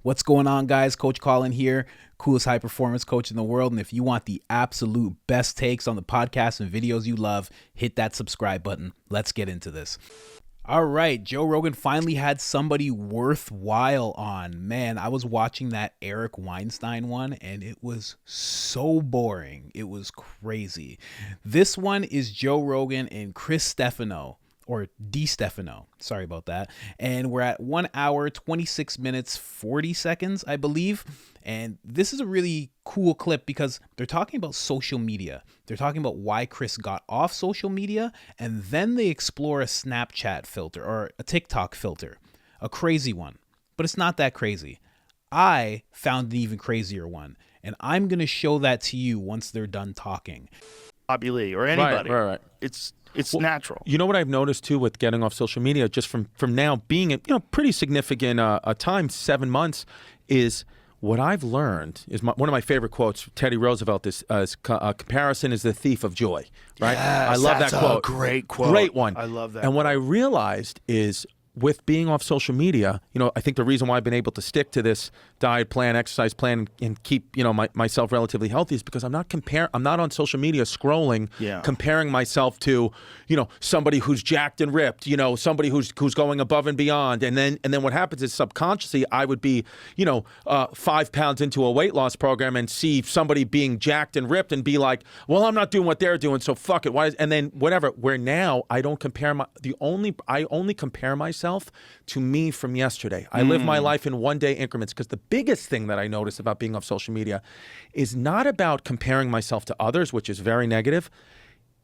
What's going on, guys? Coach Colin here, coolest high performance coach in the world. And if you want the absolute best takes on the podcasts and videos you love, hit that subscribe button. Let's get into this. All right, Joe Rogan finally had somebody worthwhile on. Man, I was watching that Eric Weinstein one and it was so boring. It was crazy. This one is Joe Rogan and Distefano. Or Distefano, sorry about that. And we're at 1 hour, 26 minutes, 40 seconds, I believe. And this is a really cool clip because they're talking about social media. They're talking about why Chris got off social media. And then they explore a Snapchat filter or a TikTok filter, a crazy one. But it's not that crazy. I found an even crazier one. And I'm going to show that to you once they're done talking. Bobby Lee or anybody. Right. It's natural. You know what I've noticed too with getting off social media, just from now being pretty significant a time, 7 months, is what I've learned is one of my favorite quotes. Teddy Roosevelt is comparison is the thief of joy. Right? Yes, I love that quote. Great quote. Great one. I love that. And what I realized is, with being off social media, I think the reason why I've been able to stick to this diet plan, exercise plan, and keep, myself relatively healthy is because I'm not on social media scrolling, comparing myself to, somebody who's jacked and ripped, somebody who's going above and beyond. And then what happens is subconsciously I would be, 5 pounds into a weight loss program and see somebody being jacked and ripped and be like, well, I'm not doing what they're doing, so fuck it. And then whatever. Where now I don't compare I only compare myself to me from yesterday. I live my life in 1 day increments, because the biggest thing that I notice about being off social media is not about comparing myself to others, which is very negative,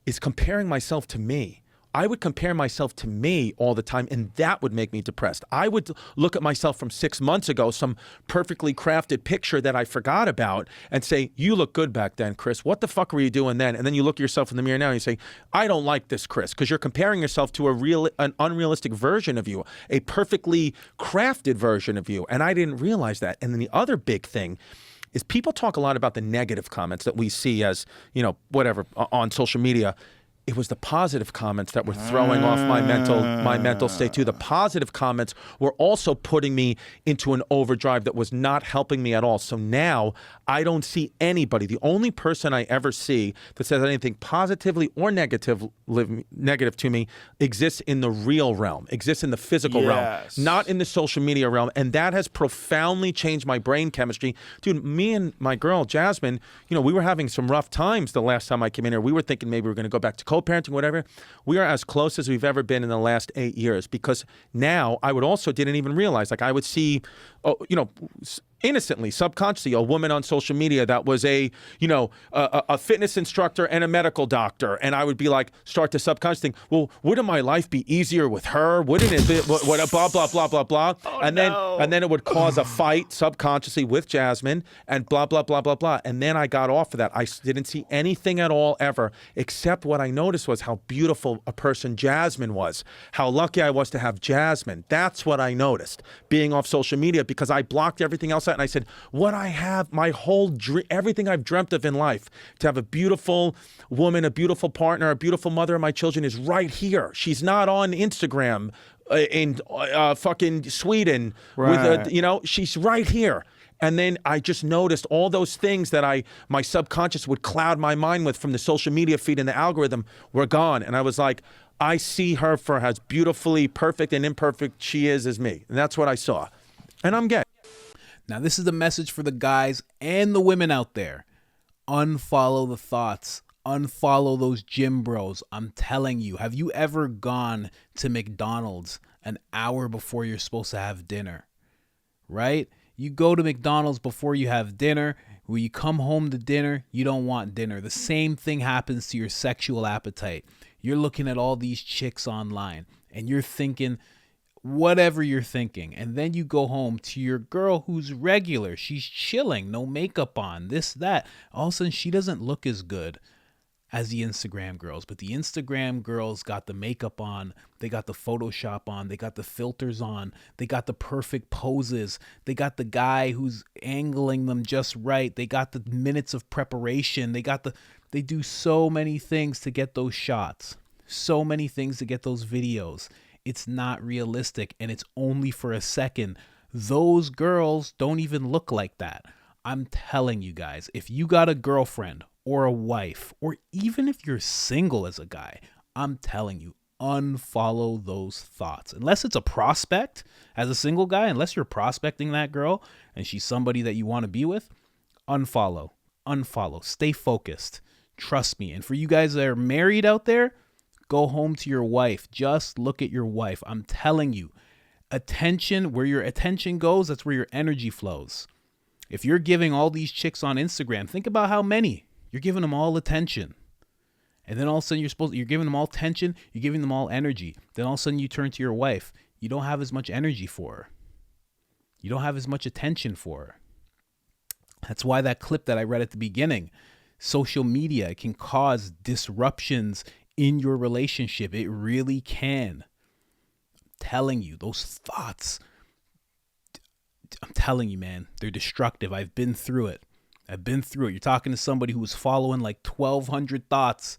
is comparing myself to me. I would compare myself to me all the time, and that would make me depressed. I would look at myself from 6 months ago, some perfectly crafted picture that I forgot about, and say, you look good back then, Chris. What the fuck were you doing then? And then you look at yourself in the mirror now and you say, I don't like this, Chris, because you're comparing yourself to an unrealistic version of you, a perfectly crafted version of you. And I didn't realize that. And then the other big thing is people talk a lot about the negative comments that we see as, whatever, on social media. It was the positive comments that were throwing off my mental state too. The positive comments were also putting me into an overdrive that was not helping me at all. So now I don't see anybody. The only person I ever see that says anything positively or negative to me exists in the real realm, exists in the physical realm, not in the social media realm. And that has profoundly changed my brain chemistry. Dude, me and my girl, Jasmine, we were having some rough times the last time I came in here. We were thinking maybe we were going to go back to co-parenting, whatever. We are as close as we've ever been in the last 8 years, because now I didn't even realize, I would see, innocently, subconsciously, a woman on social media that was a fitness instructor and a medical doctor, and I would be like, start to subconsciously think, well, wouldn't my life be easier with her? Wouldn't it be, what blah blah blah blah blah? And then it would cause a fight subconsciously with Jasmine and blah blah blah blah blah. And then I got off of that. I didn't see anything at all ever, except what I noticed was how beautiful a person Jasmine was, how lucky I was to have Jasmine. That's what I noticed being off social media, because I blocked everything else out. And I said, what I have, my whole dream, everything I've dreamt of in life, to have a beautiful woman, a beautiful partner, a beautiful mother of my children, is right here. She's not on Instagram in fucking Sweden. Right. With she's right here. And then I just noticed all those things that my subconscious would cloud my mind with from the social media feed and the algorithm were gone. And I was like, I see her for as beautifully perfect and imperfect she is as me. And that's what I saw. And I'm gay. Now, this is the message for the guys and the women out there. Unfollow the thoughts. Unfollow those gym bros. I'm telling you, have you ever gone to McDonald's an hour before you're supposed to have dinner? Right? You go to McDonald's before you have dinner. When you come home to dinner, you don't want dinner. The same thing happens to your sexual appetite. You're looking at all these chicks online and you're thinking whatever you're thinking. And then you go home to your girl who's regular. She's chilling, no makeup on, this, that. All of a sudden, she doesn't look as good as the Instagram girls. But the Instagram girls got the makeup on. They got the Photoshop on. They got the filters on. They got the perfect poses. They got the guy who's angling them just right. They got the minutes of preparation. They do so many things to get those shots. So many things to get those videos. It's not realistic, and it's only for a second. Those girls don't even look like that. I'm telling you guys, if you got a girlfriend or a wife, or even if you're single as a guy, I'm telling you, unfollow those thoughts. Unless it's a prospect as a single guy, unless you're prospecting that girl and she's somebody that you want to be with, unfollow. Stay focused. Trust me. And for you guys that are married out there, go home to your wife. Just look at your wife. I'm telling you, attention, where your attention goes, that's where your energy flows. If you're giving all these chicks on Instagram, think about how many. You're giving them all attention. And then all of a sudden you're giving them all attention, you're giving them all energy. Then all of a sudden you turn to your wife. You don't have as much energy for her. You don't have as much attention for her. That's why that clip that I read at the beginning, social media can cause disruptions in your relationship. It really can. I'm telling you, those thoughts, I'm telling you, man, they're destructive. I've been through it. You're talking to somebody who was following like 1,200 thoughts.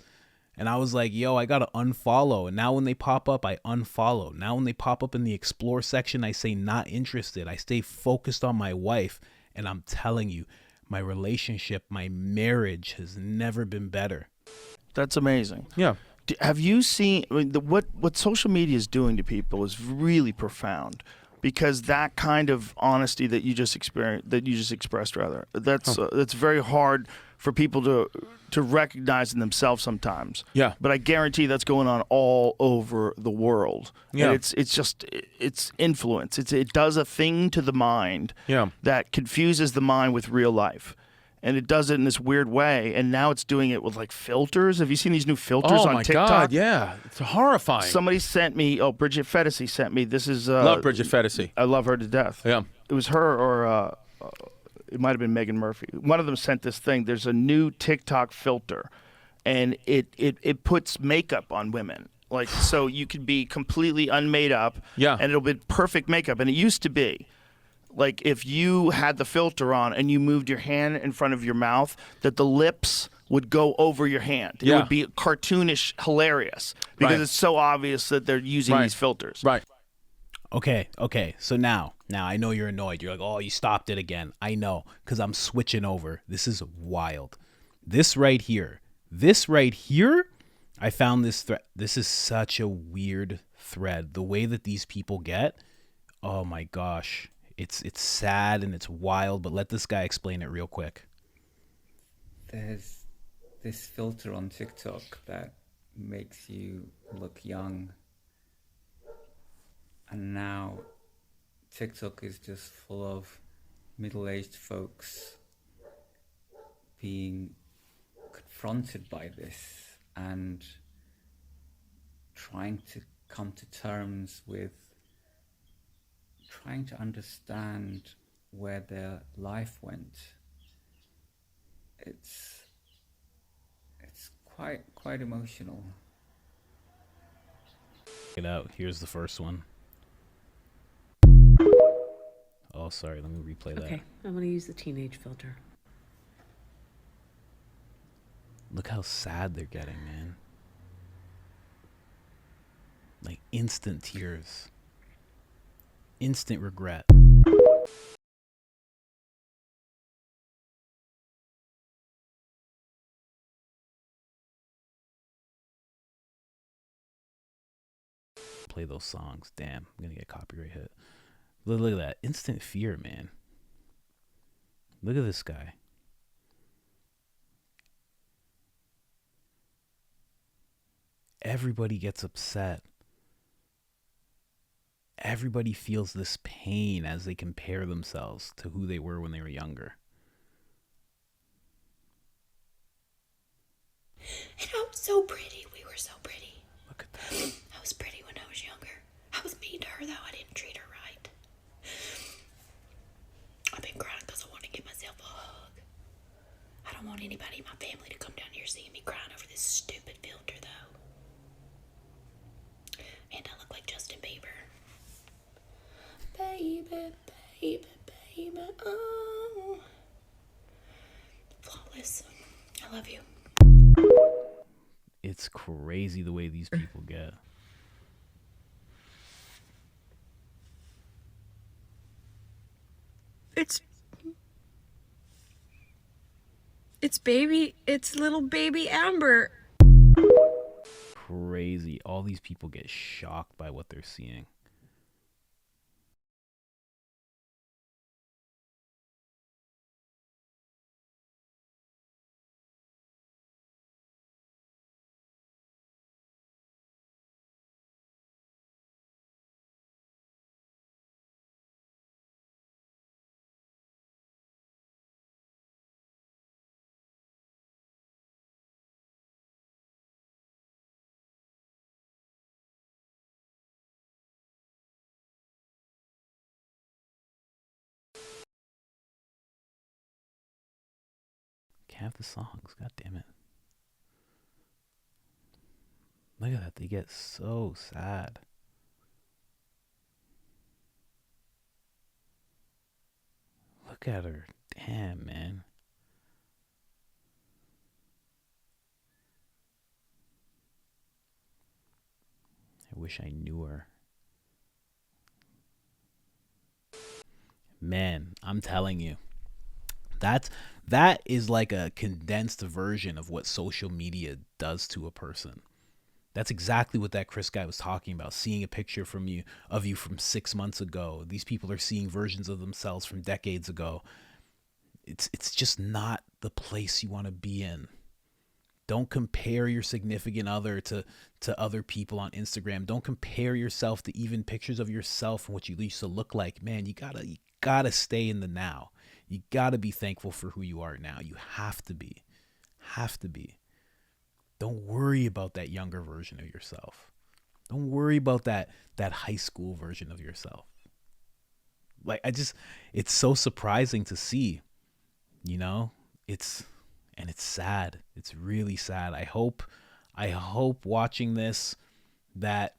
And I was like, yo, I got to unfollow. And now when they pop up, I unfollow. Now when they pop up in the explore section, I say not interested. I stay focused on my wife. And I'm telling you, my relationship, my marriage has never been better. That's amazing. Yeah. Have you seen what social media is doing to people is really profound, because that kind of honesty that you just expressed, that's very hard for people to recognize in themselves sometimes. Yeah. But I guarantee that's going on all over the world. Yeah. And it's influence. It does a thing to the mind. Yeah. That confuses the mind with real life. And it does it in this weird way, and now it's doing it with like filters. Have you seen these new filters on TikTok? Oh my God, yeah, it's horrifying. Somebody sent me. Oh, Bridget Fetisi sent me. This is love Bridget Fetisi. I love her to death. Yeah, it was her, or it might have been Megan Murphy. One of them sent this thing. There's a new TikTok filter, and it puts makeup on women. Like, so you could be completely unmade up. Yeah, and it'll be perfect makeup. And it used to be, like, if you had the filter on and you moved your hand in front of your mouth, that the lips would go over your hand. It would be cartoonish hilarious because it's so obvious that they're using these filters. Right. Okay. So now I know you're annoyed. You're like, oh, you stopped it again. I know, because I'm switching over. This is wild. This right here, I found this thread. This is such a weird thread. The way that these people get, oh my gosh. It's sad and it's wild, but let this guy explain it real quick. There's this filter on TikTok that makes you look young. And now TikTok is just full of middle-aged folks being confronted by this and trying to come to terms with trying to understand where their life went. It's quite emotional. Check it out. Here's the first one. Oh, sorry. Let me replay that. Okay, I'm going to use the teenage filter. Look how sad they're getting, man. Like instant tears. Instant regret. Play those songs. Damn, I'm gonna get copyright hit. Look at that. Instant fear, man. Look at this guy. Everybody gets upset. Everybody feels this pain as they compare themselves to who they were when they were younger. And I'm so pretty. We were so pretty. Look at that. I was pretty when I was younger. I was mean to her, though. I didn't treat her right. I've been crying because I want to give myself a hug. I don't want anybody in my family to come down here seeing me crying over this stupid filter, though. And I look like Justin Bieber. Baby, baby, baby, oh. Flawless. I love you. It's crazy the way these people get. It's little baby Amber. Crazy. All these people get shocked by what they're seeing. Can't have the songs. God damn it. Look at that. They get so sad. Look at her. Damn, man. I wish I knew her. Man, I'm telling you. That is like a condensed version of what social media does to a person. That's exactly what that Chris guy was talking about. Seeing a picture of you from 6 months ago. These people are seeing versions of themselves from decades ago. It's just not the place you want to be in. Don't compare your significant other to other people on Instagram. Don't compare yourself to even pictures of yourself and what you used to look like. Man, you gotta stay in the now. You gotta be thankful for who you are now. You have to be. Have to be. Don't worry about that younger version of yourself. Don't worry about that high school version of yourself. Like, it's so surprising to see, you know? It's sad. It's really sad. I hope watching this that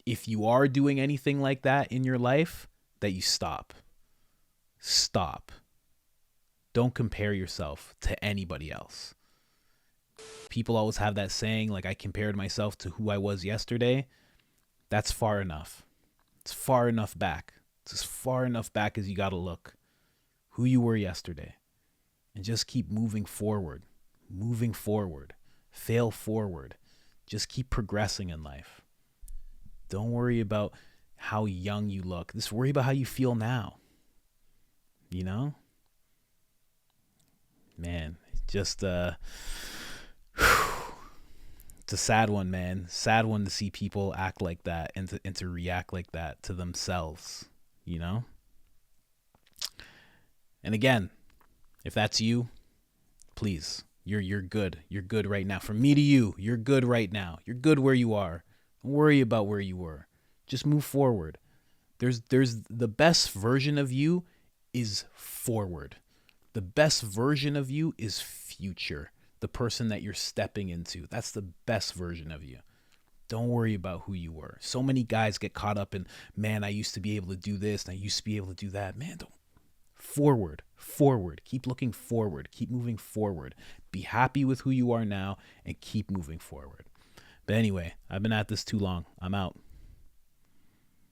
if you are doing anything like that in your life, that you stop. Stop. Don't compare yourself to anybody else. People always have that saying, like, I compared myself to who I was yesterday. That's far enough. It's far enough back. It's as far enough back as you got to look. Who you were yesterday. And just keep moving forward. Moving forward. Fail forward. Just keep progressing in life. Don't worry about how young you look. Just worry about how you feel now. You know? Man, just it's a sad one, man. Sad one to see people act like that and to react like that to themselves, you know? And again, if that's you, please, you're good. You're good right now. From me to you, you're good right now. You're good where you are. Don't worry about where you were. Just move forward. There's the best version of you is forward. The best version of you is future. The person that you're stepping into. That's the best version of you. Don't worry about who you were. So many guys get caught up in, man, I used to be able to do this and I used to be able to do that. Man, don't. Forward. Keep looking forward. Keep moving forward. Be happy with who you are now and keep moving forward. But anyway, I've been at this too long. I'm out.